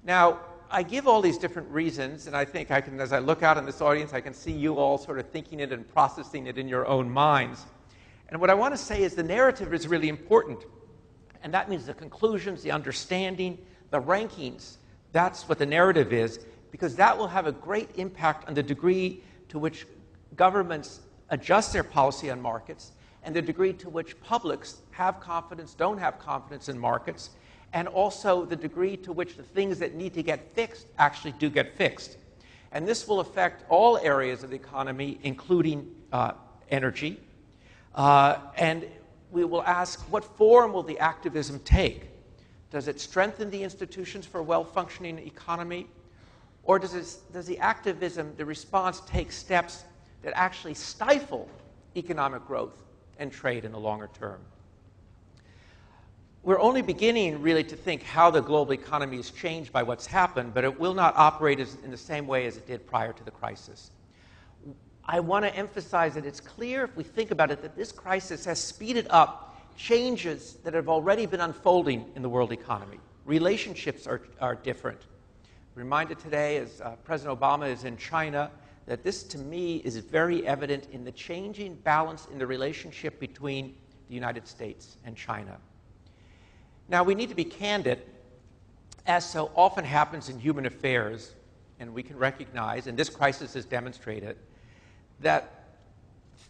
Now, I give all these different reasons, and I think I can, as I look out in this audience, I can see you all sort of thinking it and processing it in your own minds. And what I want to say is the narrative is really important. And that means the conclusions, the understanding, the rankings. That's what the narrative is, because that will have a great impact on the degree to which governments adjust their policy on markets and the degree to which publics have confidence, don't have confidence in markets, and also the degree to which the things that need to get fixed actually do get fixed. And this will affect all areas of the economy, including energy. And we will ask, what form will the activism take? Does it strengthen the institutions for a well-functioning economy? Or does the activism, the response, take steps that actually stifle economic growth and trade in the longer term? We're only beginning, really, to think how the global economy is changed by what's happened, but it will not operate in the same way as it did prior to the crisis. I want to emphasize that it's clear, if we think about it, that this crisis has speeded up changes that have already been unfolding in the world economy. Relationships are different. Reminded today, as President Obama is in China, that this, to me, is very evident in the changing balance in the relationship between the United States and China. Now, we need to be candid, as so often happens in human affairs, and we can recognize, and this crisis has demonstrated, that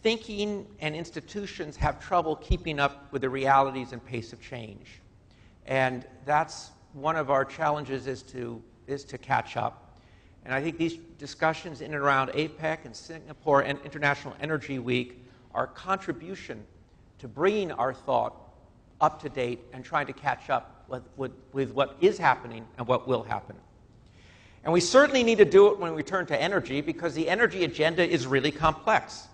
thinking and institutions have trouble keeping up with the realities and pace of change. And that's one of our challenges, is to catch up. And I think these discussions in and around APEC and Singapore and International Energy Week are a contribution to bringing our thought up to date and trying to catch up with what is happening and what will happen. And we certainly need to do it when we turn to energy, because the energy agenda is really complex.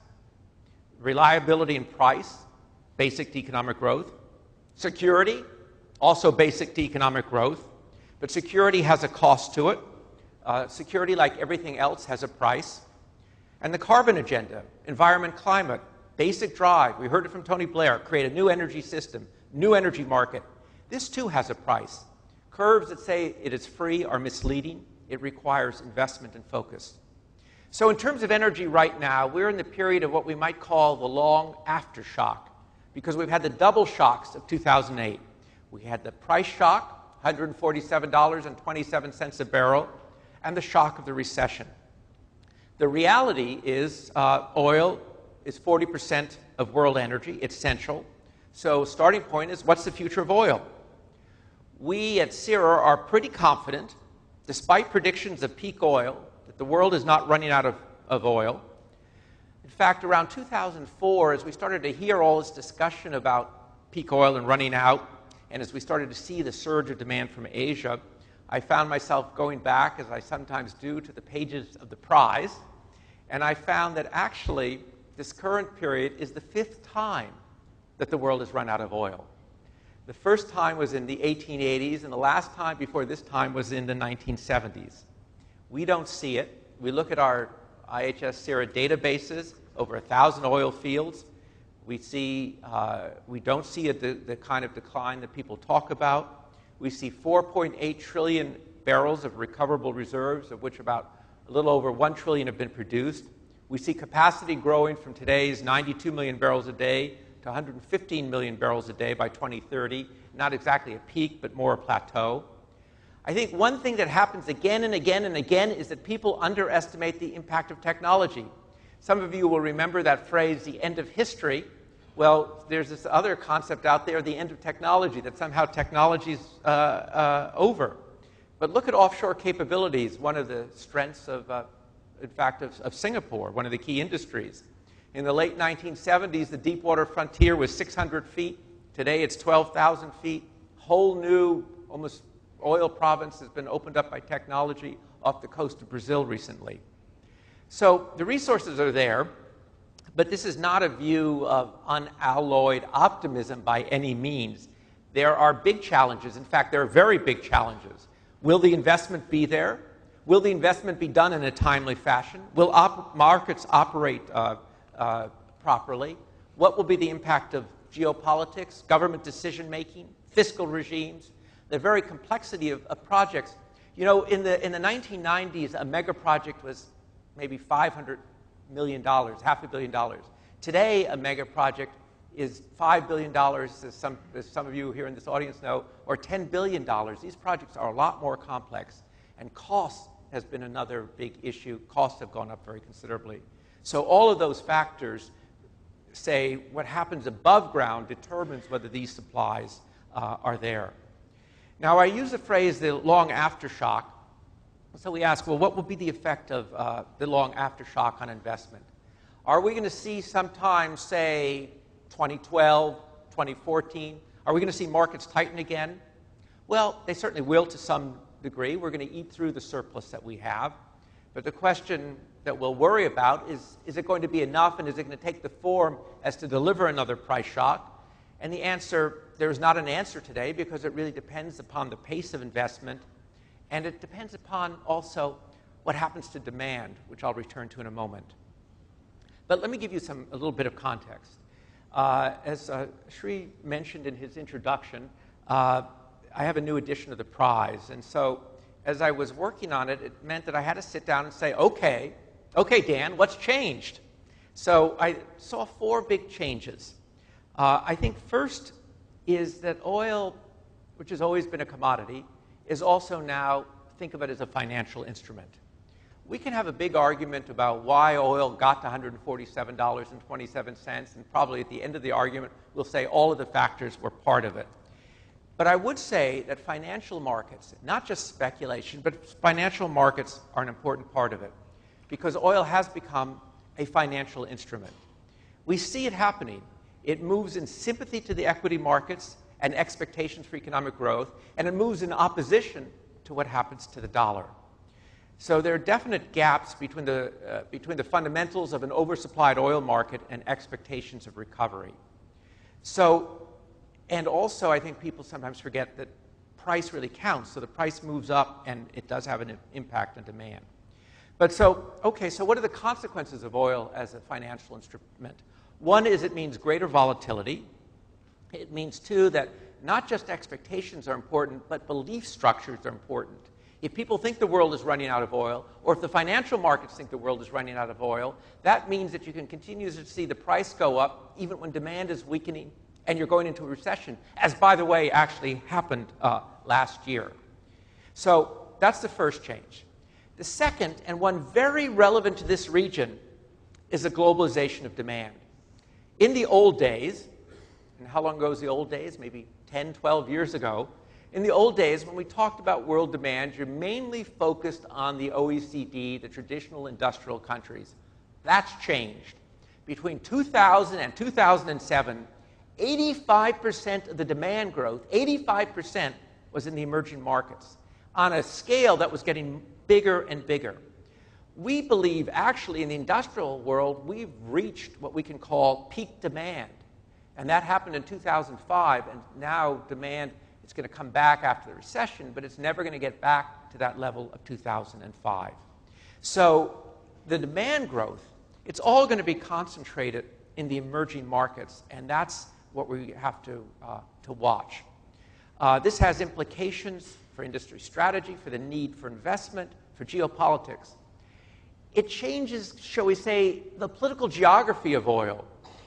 Reliability and price, basic to economic growth. Security, also basic to economic growth. But security has a cost to it. Security, like everything else, has a price. And the carbon agenda, environment, climate, basic drive. We heard it from Tony Blair, create a new energy system, new energy market. This too has a price. Curves that say it is free are misleading. It requires investment and focus. So in terms of energy right now, we're in the period of what we might call the long aftershock, because we've had the double shocks of 2008. We had the price shock, $147.27 a barrel, and the shock of the recession. The reality is oil is 40% of world energy. It's central. So starting point is, what's the future of oil? We at CIRA are pretty confident, despite predictions of peak oil, that the world is not running out of oil. In fact, around 2004, as we started to hear all this discussion about peak oil and running out, and as we started to see the surge of demand from Asia, I found myself going back, as I sometimes do, to the pages of the prize, and I found that actually this current period is the 5th time that the world has run out of oil. The first time was in the 1880s, and the last time before this time was in the 1970s. We don't see it. We look at our IHS CIRA databases, over 1,000 oil fields. We don't see the kind of decline that people talk about. We see 4.8 trillion barrels of recoverable reserves, of which about a little over 1 trillion have been produced. We see capacity growing from today's 92 million barrels a day to 115 million barrels a day by 2030. Not exactly a peak, but more a plateau. I think one thing that happens again and again and again is that people underestimate the impact of technology. Some of you will remember that phrase, the end of history. Well, there's this other concept out there, the end of technology, that somehow technology's over. But look at offshore capabilities, one of the strengths of, in fact, of Singapore, one of the key industries. In the late 1970s, the deepwater frontier was 600 feet. Today, it's 12,000 feet. Whole new, almost oil province has been opened up by technology off the coast of Brazil recently. So the resources are there, but this is not a view of unalloyed optimism by any means. There are big challenges. In fact, there are very big challenges. Will the investment be there? Will the investment be done in a timely fashion? Will markets operate properly? What will be the impact of geopolitics, government decision-making, fiscal regimes, the very complexity of projects? You know, in the 1990s, a mega project was maybe $500 million, $500 million. Today, a mega project is $5 billion, as some of you here in this audience know, or $10 billion. These projects are a lot more complex, and cost has been another big issue. Costs have gone up very considerably. So all of those factors say what happens above ground determines whether these supplies are there. Now, I use the phrase the long aftershock. So we ask, well, what will be the effect of the long aftershock on investment? Are we going to see sometime, say, 2012, 2014, are we going to see markets tighten again? Well, they certainly will to some degree. We're going to eat through the surplus that we have. But the question that we'll worry about is it going to be enough, and is it going to take the form as to deliver another price shock? And the answer, there's not an answer today, because it really depends upon the pace of investment, and it depends upon also what happens to demand, which I'll return to in a moment. But let me give you a little bit of context. As Sri mentioned in his introduction, I have a new edition of the prize, and so as I was working on it, it meant that I had to sit down and say, okay, Dan, what's changed? So I saw 4 big changes. I think first is that oil, which has always been a commodity, is also now, think of it as a financial instrument. We can have a big argument about why oil got to $147.27, and probably at the end of the argument, we'll say all of the factors were part of it. But I would say that financial markets, not just speculation, but financial markets are an important part of it, because oil has become a financial instrument. We see it happening. It moves in sympathy to the equity markets and expectations for economic growth, and it moves in opposition to what happens to the dollar. So there are definite gaps between the fundamentals of an oversupplied oil market and expectations of recovery. So, and also I think people sometimes forget that price really counts. So the price moves up, and it does have an impact on demand. But so, okay, so what are the consequences of oil as a financial instrument? One is it means greater volatility. It means, too, that not just expectations are important, but belief structures are important. If people think the world is running out of oil, or if the financial markets think the world is running out of oil, that means that you can continue to see the price go up even when demand is weakening and you're going into a recession, as, by the way, actually happened last year. So that's the first change. The second, and one very relevant to this region, is the globalization of demand. In the old days, and how long ago is the old days? Maybe 10, 12 years ago. In the old days, when we talked about world demand, you're mainly focused on the OECD, the traditional industrial countries. That's changed. Between 2000 and 2007, 85% of the demand growth, 85%, was in the emerging markets, on a scale that was getting bigger and bigger. We believe, actually, in the industrial world, we've reached what we can call peak demand. And that happened in 2005, and now demand is going to come back after the recession, but it's never going to get back to that level of 2005. So the demand growth, it's all going to be concentrated in the emerging markets, and that's what we have to watch. This has implications for industry strategy, for the need for investment, for geopolitics. It changes, shall we say, the political geography of oil.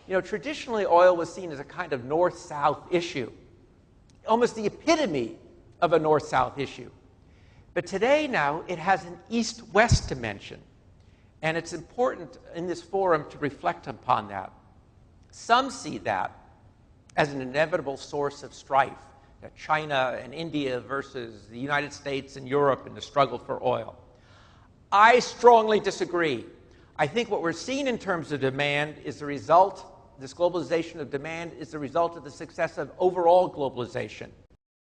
You know, traditionally, oil was seen as a kind of north-south issue, almost the epitome of a north-south issue. But today now, it has an east-west dimension. And it's important in this forum to reflect upon that. Some see that as an inevitable source of strife, that China and India versus the United States and Europe in the struggle for oil. I strongly disagree. I think what we're seeing in terms of demand is the result, this globalization of demand is the result of the success of overall globalization.